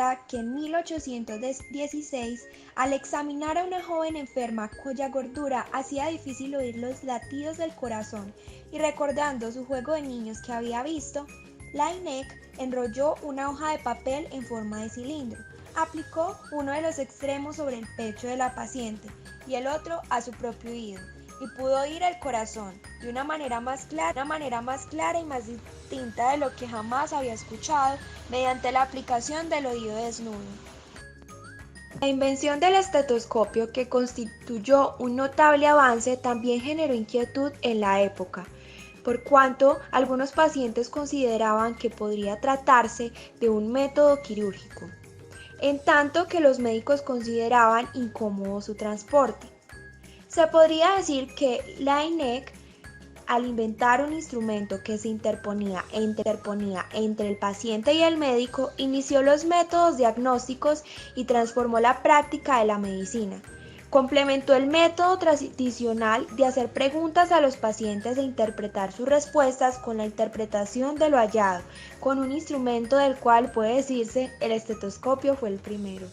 cuenta que en 1816, al examinar a una joven enferma cuya gordura hacía difícil oír los latidos del corazón y recordando su juego de niños que había visto, Laennec enrolló una hoja de papel en forma de cilindro, aplicó uno de los extremos sobre el pecho de la paciente y el otro a su propio oído, y pudo oír el corazón de una manera más clara y más distinta de lo que jamás había escuchado mediante la aplicación del oído desnudo. La invención del estetoscopio, que constituyó un notable avance, también generó inquietud en la época, por cuanto algunos pacientes consideraban que podría tratarse de un método quirúrgico, en tanto que los médicos consideraban incómodo su transporte. Se podría decir que Laennec, al inventar un instrumento que se interponía entre el paciente y el médico, inició los métodos diagnósticos y transformó la práctica de la medicina. Complementó el método tradicional de hacer preguntas a los pacientes e interpretar sus respuestas con la interpretación de lo hallado, con un instrumento del cual puede decirse el estetoscopio fue el primero.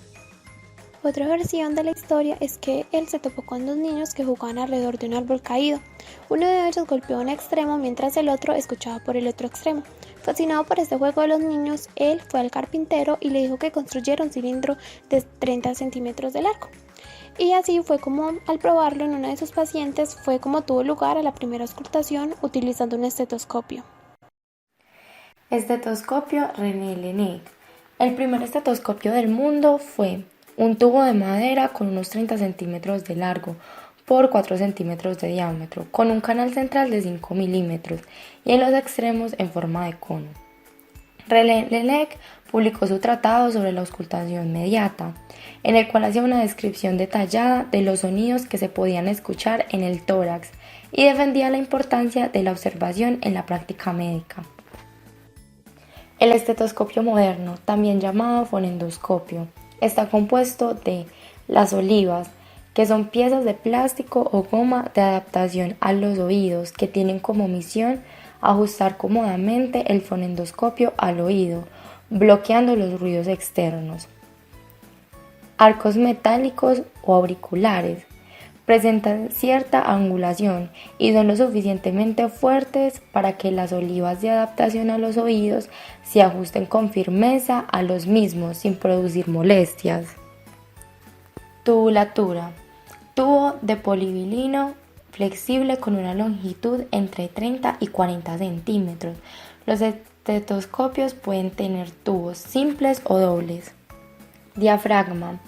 Otra versión de la historia es que él se topó con dos niños que jugaban alrededor de un árbol caído. Uno de ellos golpeó un extremo mientras el otro escuchaba por el otro extremo. Fascinado por este juego de los niños, él fue al carpintero y le dijo que construyera un cilindro de 30 centímetros de largo. Y así fue como, al probarlo en uno de sus pacientes, fue como tuvo lugar a la primera auscultación utilizando un estetoscopio. Estetoscopio René Laennec. El primer estetoscopio del mundo fue un tubo de madera con unos 30 centímetros de largo por 4 centímetros de diámetro, con un canal central de 5 milímetros y en los extremos en forma de cono. René Laennec publicó su tratado sobre la auscultación mediata, en el cual hacía una descripción detallada de los sonidos que se podían escuchar en el tórax y defendía la importancia de la observación en la práctica médica. El estetoscopio moderno, también llamado fonendoscopio, está compuesto de las olivas, que son piezas de plástico o goma de adaptación a los oídos que tienen como misión ajustar cómodamente el fonendoscopio al oído, bloqueando los ruidos externos. Arcos metálicos o auriculares presentan cierta angulación y son lo suficientemente fuertes para que las olivas de adaptación a los oídos se ajusten con firmeza a los mismos sin producir molestias. Tubulatura. Tubo de polivinilo flexible con una longitud entre 30 y 40 centímetros. Los estetoscopios pueden tener tubos simples o dobles. Diafragma.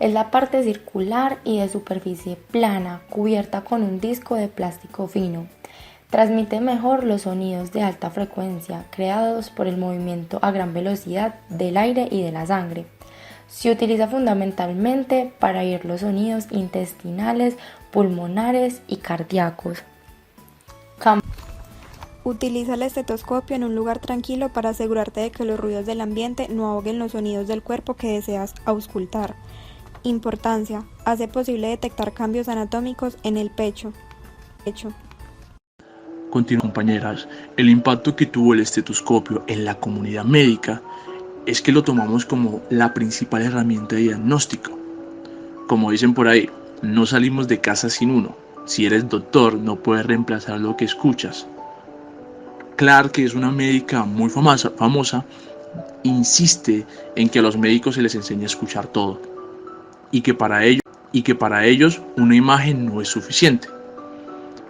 Es la parte circular y de superficie plana, cubierta con un disco de plástico fino. Transmite mejor los sonidos de alta frecuencia creados por el movimiento a gran velocidad del aire y de la sangre. Se utiliza fundamentalmente para oír los sonidos intestinales, pulmonares y cardíacos. Utiliza el estetoscopio en un lugar tranquilo para asegurarte de que los ruidos del ambiente no ahoguen los sonidos del cuerpo que deseas auscultar. Importancia: hace posible detectar cambios anatómicos en el pecho. Continúan, compañeras, el impacto que tuvo el estetoscopio en la comunidad médica es que lo tomamos como la principal herramienta de diagnóstico. Como dicen por ahí, no salimos de casa sin uno. Si eres doctor, no puedes reemplazar lo que escuchas. Clark, que es una médica muy famosa, insiste en que a los médicos se les enseña a escuchar todo y que para ellos una imagen no es suficiente.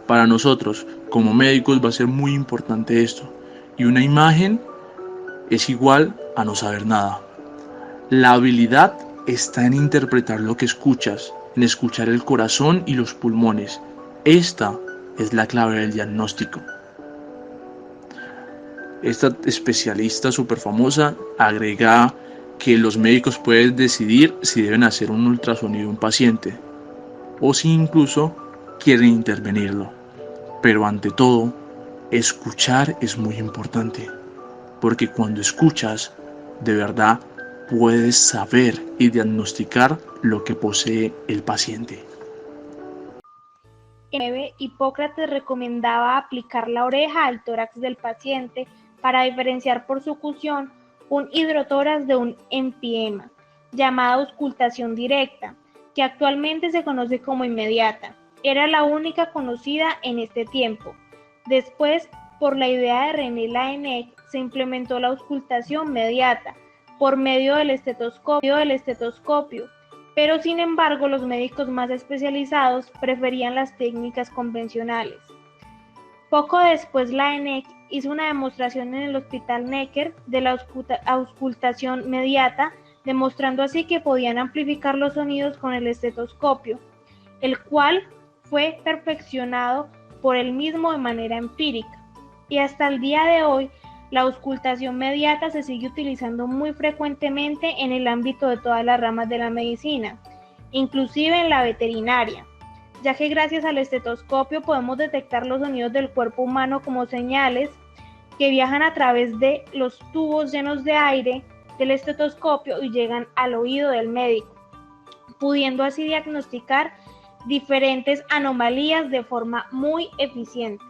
Para nosotros, como médicos, va a ser muy importante esto, y una imagen es igual a no saber nada. La habilidad está en interpretar lo que escuchas, en escuchar el corazón y los pulmones. Esta es la clave del diagnóstico. Esta especialista súper famosa agrega que los médicos pueden decidir si deben hacer un ultrasonido a un paciente o si incluso quieren intervenirlo. Pero ante todo, escuchar es muy importante, porque cuando escuchas, de verdad puedes saber y diagnosticar lo que posee el paciente. En 9, Hipócrates recomendaba aplicar la oreja al tórax del paciente para diferenciar por su oclusión un hidrotórax de un empiema, llamada auscultación directa, que actualmente se conoce como inmediata. Era la única conocida en este tiempo. Después, por la idea de René Laennec, se implementó la auscultación mediata por medio del estetoscopio, pero sin embargo los médicos más especializados preferían las técnicas convencionales. Poco después, Laennec hizo una demostración en el Hospital Necker de la auscultación mediata, demostrando así que podían amplificar los sonidos con el estetoscopio, el cual fue perfeccionado por él mismo de manera empírica. Y hasta el día de hoy, la auscultación mediata se sigue utilizando muy frecuentemente en el ámbito de todas las ramas de la medicina, inclusive en la veterinaria, ya que gracias al estetoscopio podemos detectar los sonidos del cuerpo humano como señales que viajan a través de los tubos llenos de aire del estetoscopio y llegan al oído del médico, pudiendo así diagnosticar diferentes anomalías de forma muy eficiente.